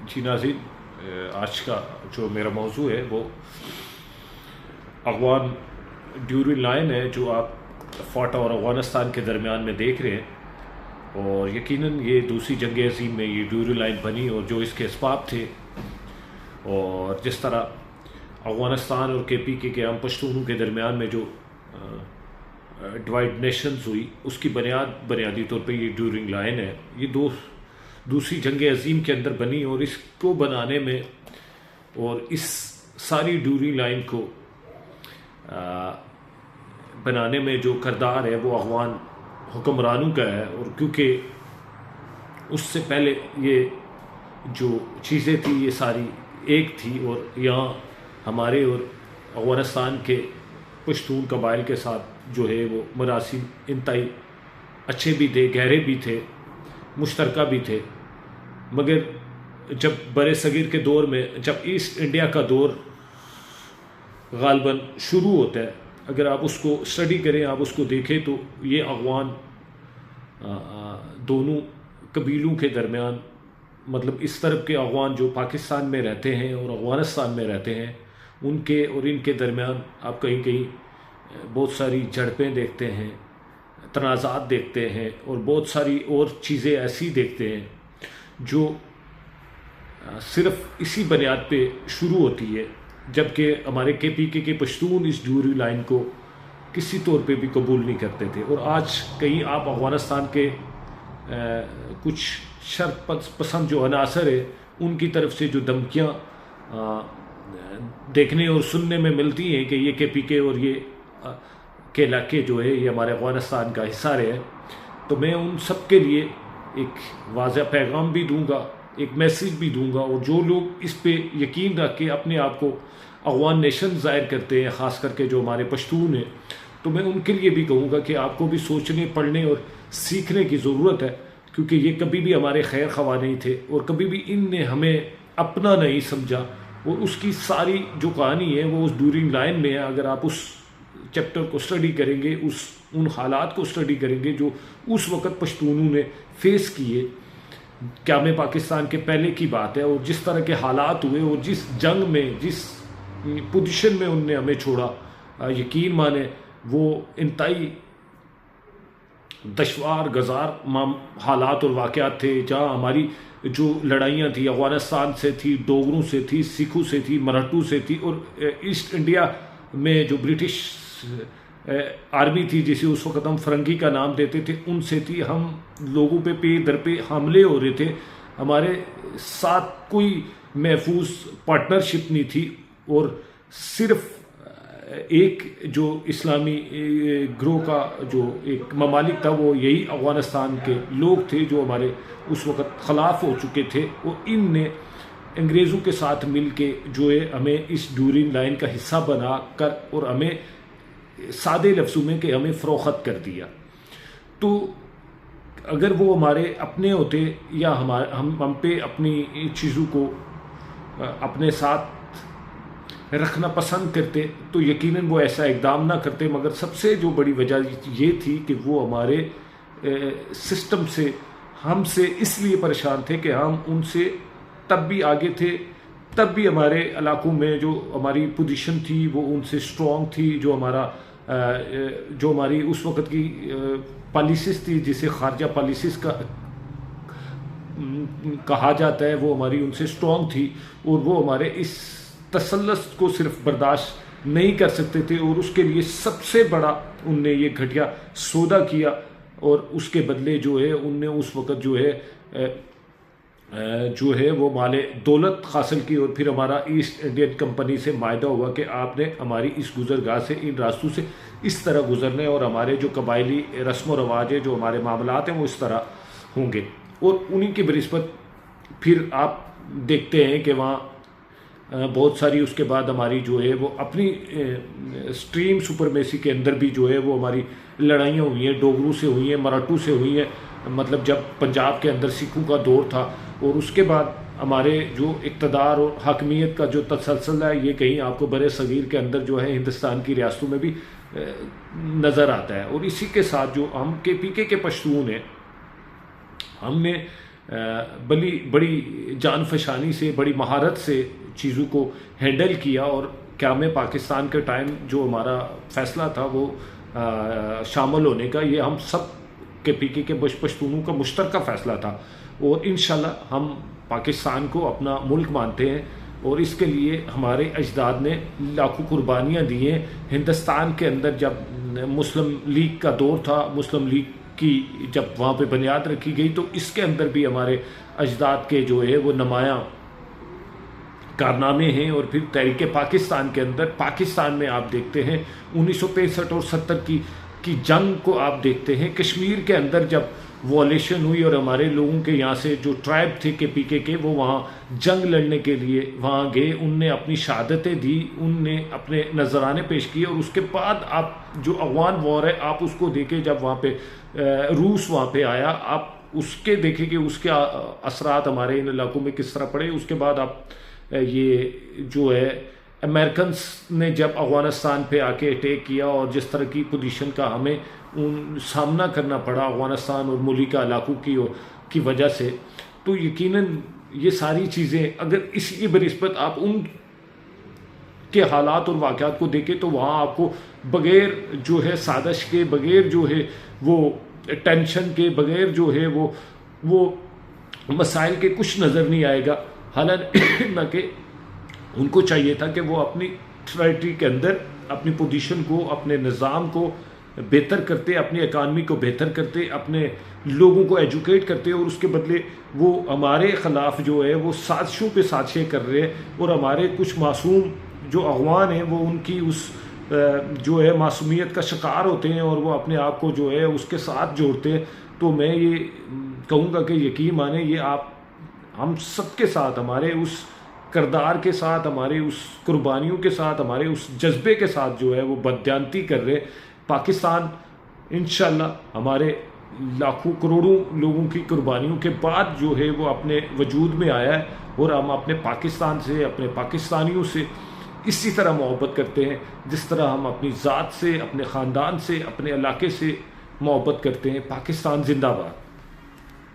जी नाज़रीन, आज का जो मेरा मौजू है वो अफ़गान ड्यूरिंग लाइन है जो आप फ़ाटा और अफ़गानिस्तान के दरमियान में देख रहे हैं। और यकीनन ये दूसरी जंग अज़ीम में ये ड्यूरिंग लाइन बनी और जो इसके असबाब थे और जिस तरह अफ़गानिस्तान और KPK के आम पश्तूनों के दरमियान में जो डिवाइड नेशंस हुई उसकी बुनियादी तौर पे ये ड्यूरिंग लाइन है। ये दूसरी जंग अज़ीम के अंदर बनी और इसको बनाने में और इस सारी ड्यूरिंग लाइन को बनाने में जो किरदार है वो अफ़गान हुक्मरानों का है। और क्योंकि उससे पहले ये जो चीज़ें थी ये सारी एक थी और यहाँ हमारे और अफ़गानिस्तान के पश्तून कबाइल के साथ जो है वो मरासिम इंतहाई अच्छे भी थे, गहरे भी थे, मुश्तरका भी थे। मगर जब बड़े सगीर के दौर में जब ईस्ट इंडिया का दौर गालबन शुरू होता है, अगर आप उसको स्टडी करें, आप उसको देखें तो ये अफ़गान दोनों कबीलों के दरमियान, मतलब इस तरफ के अफ़गान जो पाकिस्तान में रहते हैं और अफ़गानिस्तान में रहते हैं उनके और इनके दरमियान आप कहीं कहीं बहुत सारी झड़पें देखते हैं, तनाज़ात देखते हैं और बहुत सारी और चीज़ें ऐसी देखते हैं जो सिर्फ़ इसी बुनियाद पे शुरू होती है। जबकि हमारे KPK के पश्तून इस ड्यूरिंग लाइन को किसी तौर पे भी कबूल नहीं करते थे। और आज कहीं आप अफ़गानिस्तान के कुछ शर्त पसंद जो अनासर है उनकी तरफ से जो धमकियाँ देखने और सुनने में मिलती हैं कि ये KPK और ये के इलाके जो है ये हमारे अफ़गानिस्तान का हिस्सा रहे हैं, तो मैं उन सब के लिए एक वाज़ेह पैगाम भी दूंगा, एक मैसेज भी दूंगा। और जो लोग इस पे यकीन रख के अपने आप को अफ़गान नेशन ज़ाहिर करते हैं, ख़ास करके जो हमारे पश्तून हैं, तो मैं उनके लिए भी कहूँगा कि आपको भी सोचने, पढ़ने और सीखने की ज़रूरत है। क्योंकि ये कभी भी हमारे खैर ख्वाह नहीं थे और कभी भी इनने हमें अपना नहीं समझा। और उसकी सारी जो कहानी है वो उस ड्यूरिंग लाइन में है। अगर आप उस चैप्टर को स्टडी करेंगे, उन हालात को स्टडी करेंगे जो उस वक़्त पश्तूनों ने फेस किए, क्या में पाकिस्तान के पहले की बात है, और जिस तरह के हालात हुए और जिस जंग में, जिस पोजीशन में उनने हमें छोड़ा, यकीन माने वो इंतहाई दुश्वार गज़ार हालात और वाक़यात थे। जहाँ हमारी जो लड़ाइयाँ थी अफ़गानिस्तान से थी, डोगरों से थी, सिखों से थी, मराठों से थी, और ईस्ट इंडिया में जो ब्रिटिश आर्मी थी जिसे उस वक़्त हम फरंगी का नाम देते थे उनसे थी। हम लोगों पे दर पे हमले हो रहे थे, हमारे साथ कोई महफूज पार्टनरशिप नहीं थी। और सिर्फ एक जो इस्लामी ग्रोह का जो एक ममालिक था वो यही अफ़गानिस्तान के लोग थे जो हमारे उस वक़्त ख़िलाफ़ हो चुके थे। और इनने अंग्रेज़ों के साथ मिल के जो है हमें इस ड्यूरिंग लाइन का हिस्सा बना कर और हमें सादे लफ्ज़ों में कि हमें फ़रोख्त कर दिया। तो अगर वो हमारे अपने होते या हम पे अपनी चीज़ों को अपने साथ रखना पसंद करते तो यकीनन वो ऐसा इक़दाम ना करते। मगर सबसे जो बड़ी वजह ये थी कि वो हमारे सिस्टम से, हमसे इसलिए परेशान थे कि हम उनसे तब भी आगे थे, तब भी हमारे इलाकों में जो हमारी पोजीशन थी वो उनसे स्ट्रॉन्ग थी। जो हमारी उस वक़्त की पॉलिसीज़ थी जिसे खारजा पॉलिसीज़ का कहा जाता है, वो हमारी उनसे स्ट्रॉन्ग थी। और वो हमारे इस तसल्लुस को सिर्फ बर्दाश्त नहीं कर सकते थे और उसके लिए सबसे बड़ा उनने ये घटिया सौदा किया। और उसके बदले जो है उनने उस वक़्त जो है वो माले दौलत हासिल की। और फिर हमारा ईस्ट इंडियन कंपनी से मायदा हुआ कि आपने हमारी इस गुज़रगाह से, इन रास्तों से इस तरह गुज़रने और हमारे जो कबायली रस्म व रवाज है, जो हमारे मामलात हैं वो इस तरह होंगे। और उन्हीं की बनिस्बत फिर आप देखते हैं कि वहाँ बहुत सारी उसके बाद हमारी जो है वो अपनी स्ट्रीम सुपरमेसी के अंदर भी जो है वो हमारी लड़ाइयाँ हुई हैं, डोगरों से हुई हैं, मराठों से हुई हैं। मतलब जब पंजाब के अंदर सिखों का दौर था और उसके बाद हमारे जो इक़्तिदार और हाकमियत का जो तसलसल है ये कहीं आपको बड़े सगीर के अंदर जो है हिंदुस्तान की रियासतों में भी नज़र आता है। और इसी के साथ जो हम KPK के पश्तून हैं, हमने بڑی جان فشانی سے، بڑی مہارت سے چیزوں کو ہینڈل کیا، اور قیام پاکستان کے ٹائم جو ہمارا فیصلہ تھا وہ شامل ہونے کا، یہ ہم سب کے پی کے پشتونوں کا مشترکہ فیصلہ تھا، اور انشاءاللہ ہم پاکستان کو اپنا ملک مانتے ہیں، اور اس کے لیے ہمارے اجداد نے لاکھوں قربانیاں دی ہیں۔ ہندوستان کے اندر جب مسلم لیگ کا دور تھا، مسلم لیگ کی جب وہاں پہ بنیاد رکھی گئی، تو اس کے اندر بھی ہمارے اجداد کے جو ہے وہ نمایاں کارنامے ہیں۔ اور پھر تحریک پاکستان کے اندر، پاکستان میں آپ دیکھتے ہیں 1965 اور 70 کی جنگ کو آپ دیکھتے ہیں، کشمیر کے اندر جب وائلیشن ہوئی اور ہمارے لوگوں کے یہاں سے جو ٹرائب تھے کے پی کے وہ وہاں جنگ لڑنے کے لیے وہاں گئے، ان نے اپنی شہادتیں دی، ان نے اپنے نذرانے پیش کیے، اور اس کے بعد آپ جو افغان وار ہے آپ اس کو دیکھیں، جب وہاں پہ روس وہاں پہ آیا، آپ اس کے دیکھیں کہ اس کے اثرات ہمارے ان علاقوں میں کس طرح پڑے۔ اس کے بعد آپ یہ جو ہے امریکنس نے جب افغانستان پہ آ کے اٹیک کیا، اور جس طرح کی پوزیشن کا ہمیں سامنا کرنا پڑا افغانستان اور ملکہ علاقوں کی وجہ سے، تو یقیناً یہ ساری چیزیں اگر اسی کی بنسبت آپ ان کے حالات اور واقعات کو دیکھیں، تو وہاں آپ کو بغیر جو ہے سازش کے، بغیر جو ہے وہ ٹینشن کے، بغیر جو ہے وہ مسائل کے کچھ نظر نہیں آئے گا۔ حالانکہ ان کو چاہیے تھا کہ وہ اپنی ٹریٹری کے اندر اپنی پوزیشن کو، اپنے نظام کو بہتر کرتے، اپنی اکانومی کو بہتر کرتے، اپنے لوگوں کو ایجوکیٹ کرتے، اور اس کے بدلے وہ ہمارے خلاف جو ہے وہ سازشوں پہ سازشیں کر رہے ہیں، اور ہمارے کچھ معصوم جو افغان ہیں وہ ان کی اس جو ہے معصومیت کا شکار ہوتے ہیں، اور وہ اپنے آپ کو جو ہے اس کے ساتھ جوڑتے ہیں۔ تو میں یہ کہوں گا کہ یقین مانیں، یہ ہم سب کے ساتھ، ہمارے اس کردار کے ساتھ، ہمارے اس قربانیوں کے ساتھ، ہمارے اس جذبے کے ساتھ جو ہے وہ بددیانتی کر رہے۔ پاکستان انشاءاللہ ہمارے لاکھوں کروڑوں لوگوں کی قربانیوں کے بعد جو ہے وہ اپنے وجود میں آیا ہے، اور ہم اپنے پاکستان سے، اپنے پاکستانیوں سے اسی طرح محبت کرتے ہیں جس طرح ہم اپنی ذات سے، اپنے خاندان سے، اپنے علاقے سے محبت کرتے ہیں۔ پاکستان زندہ باد۔